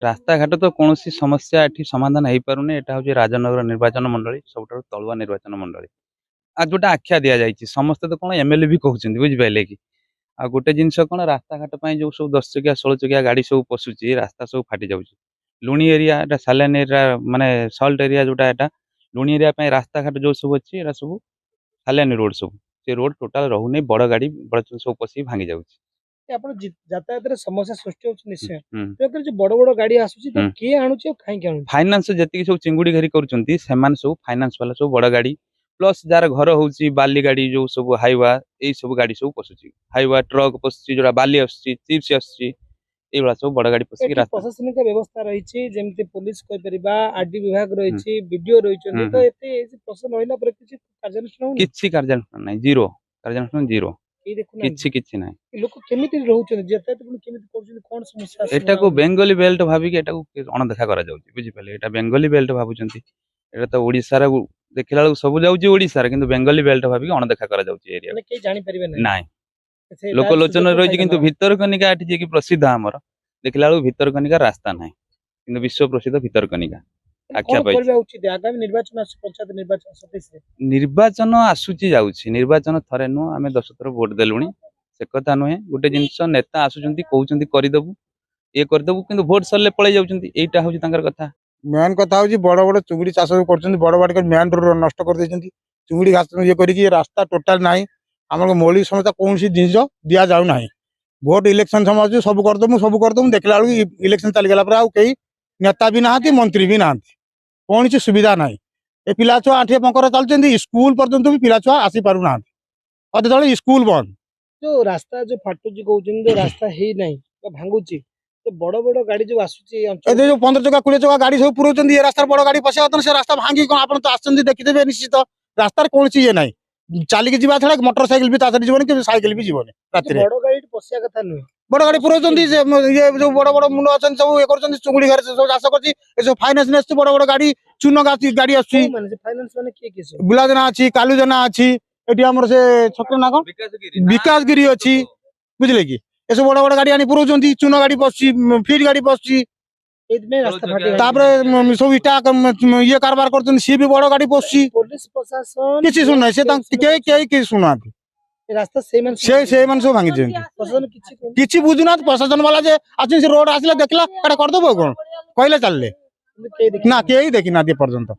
रास्ता घाट तो कौन समस्या एठी समाधान हो पारुनी। एटा हूँ राजनगर निर्वाचन मंडली सब तलुआ निर्वाचन मंडली आ जोटा आख्या दि जाइए समस्ते तो कौन एमएलए भी कहते बुझिपारे कि आ गोटे जिनस कौन रास्ता घाट जो सब 10 चकिया 16 चकिया गाड़ी सब पशुची रास्ता सब फाटी जाऊँगी लुणी एरिया एटा सालान एरिया माने सल्ट एरिया जोटा एटा लुणी एरिया रास्ता घाट जो सब अच्छी सब सालान रोड सब से रोड टोटाल रहूनी बड़ गाड़ी बड़ सब पशिक भांगी जाऊँगी। ଆପଣ ଯାତାୟାତରେ ସମସ୍ୟା ସୃଷ୍ଟି ହଉଛି ନିଶ୍ଚୟ। ତେଣୁକରି ଯୋଉ ବଡ ବଡ ଗାଡି ଆସୁଛି ତ କିଏ ଆଣୁଛି ଆଉ କାହିଁକି ଆଣୁଛି? फाइनान्स जेतिକି सब चिंगुड़ी घरी करुचंती सेमान सब फाइनान्स वाला सब बड़ गाड़ी प्लस जार घर होउची बाली गाड़ी जो सब हाईवा ए सब गाड़ी सब पसुची हाईवा ट्रक पसुची जोड़ा बाली आसुची चिप्स आसुची ए वाला सब बड़ गाड़ी पसिकी ଏଠି रास्ता ପ୍ରଶାସନିକ ବ୍ୟବସ୍ଥା ରହିଛି ଯେମିତି ପୋଲିସ କହିପାରିବା ଆରଡି ବିଭାଗ ରହିଛି ବିଡିଓ ରହିଛନ୍ତି ତ ଏତେ ପ୍ରଶାସନ ରହିଲା ପରେ କିଛି କାର୍ଯ୍ୟାନୁଷ୍ଠାନ ହଉନି किछि कार्यानुष्ठान नाही जीरो कार्यानुष्ठान जीरो କେହି ଦେଖୁନାହାନ୍ତି किछि नाही ଲୋକ କେମିତି ରହୁଛନ୍ତି ଯାତାୟାତ ପୁଣି କେମିତି କରୁଛନ୍ତି କଣ ସମସ୍ୟା ଆସୁଛି एटा को बेंगली बेल्ट भाबिकी एटा को अणदेखा करा जाउची बुझि पाले एटा बेंगली बेल्ट भाबुचंती एटा तो ओडिसा रा देखिला बेलକୁ सब जाउची ओडिसा रा किंतु बेंगली बेल्ट भाबिकी अणदेखा करा जाउची एरिया ମାନେ କେହି ଜାଣିପାରିବେ ନାହିଁ नाही ସେ लोक ତାର लोचन ସୁଯୋଗ रही ଫାଇଦା किंतु ନେବା। भितरकनिका एठी जे कि प्रसिद्ध हमर देखिला बेलକୁ भितरकनिका रास्ता नाही किंतु विश्व प्रसिद्ध भितरकनिका ମାନେ आख्या କଣ पाइछि କରିବା ଉଚିତ ଆଗାମୀ ନିର୍ବାଚନ ଆସୁଛି ପଞ୍ଚାୟତ ନିର୍ବାଚନ 27 ରେ निर्वाचन आसुची जाउची निर्वाचन थरे नु आमे 10 थर वोट देलुणी से कथा नुहे गोटे जिनस नेता आसुचंती कहउचंती करिदबु ये करदेबु किंतु भोट सरले पळै जाउचंती एटा होउची तांकर कथा मेन कथा हूँ बड़ बड़ चुंगुड़ी चाष कर बड़ बड़ मेन रोड नष्ट कर देइछंती चुंगुड़ी घास ये करिकी रास्ता टोटाल नाही हमर मौलिक समस्या कौन सी जिनिस दिया जाऊ नाही भोट इलेक्शन समय सब करदमु देखला बेलକୁ इलेक्शन चली गला पर आउ कई नेता भी नाहांती मंत्री भी नाहांती कौन सी सुविधा नाही ए पिला छुआ आठे पंकर चलचंती स्कूल पर्यंत भी पिला छुआ आसी पारु नाहांती अदे तळे स्कूल बंद जो रास्ता जो फाटुची कहउଛନ୍ତି जो रास्ता हेई नाही तो भांगुची तो बड़ बड़ गाड़ी जो आସୁची ए अंचल जो 15 चका 20 चका गाड़ी सब पुरोचंती ये रास्ता बड़ गाड़ी पसे से रास्ता भांगी कोन आपन तो आछंती देखिदेबे निश्चित रास्ता कौन सी ये नाही चालिक जीवा छड़ा मोटरसाइकिल भी तासरी जीवन कि साइकिल भी जीवन रात्रि बड़ गाड़ी पसिया कथा नुहे बड़ गाड़ी पुरोचंती से ये जो बड़ बड़ मुंड अछन सब ये करचंती चुंगुड़ी घर से सब चाष करची ए सब फाइनेंस नेस बड़ बड़ गाड़ी चुन गाड़ी आछी माने से फाइनेंस माने के सब गुलाजना अछि कालुजना अछि एटी हमर से छत्र ना कोन विकास गिरी अछि बुझले कि ए सब बड़ बड़ गाड़ी आनी पुरोचंती चुन गाड़ी पसची फीड गाड़ी पसची एदमे रास्ता फाटे तापर सब इटा ये कारबार करचंती सी भी बड़ गाड़ी पसची पुलिस प्रशासन किछि सुन से के सुनाती रास्ता से मन से मन सब भांगी दियंती प्रशासन किछि किछि बुझुना प्रशासन वाला जे आछिन से रोड आसले देखला एटा कर देबो कोन कहले चलले के ना केही देखि ना दे पर्यंत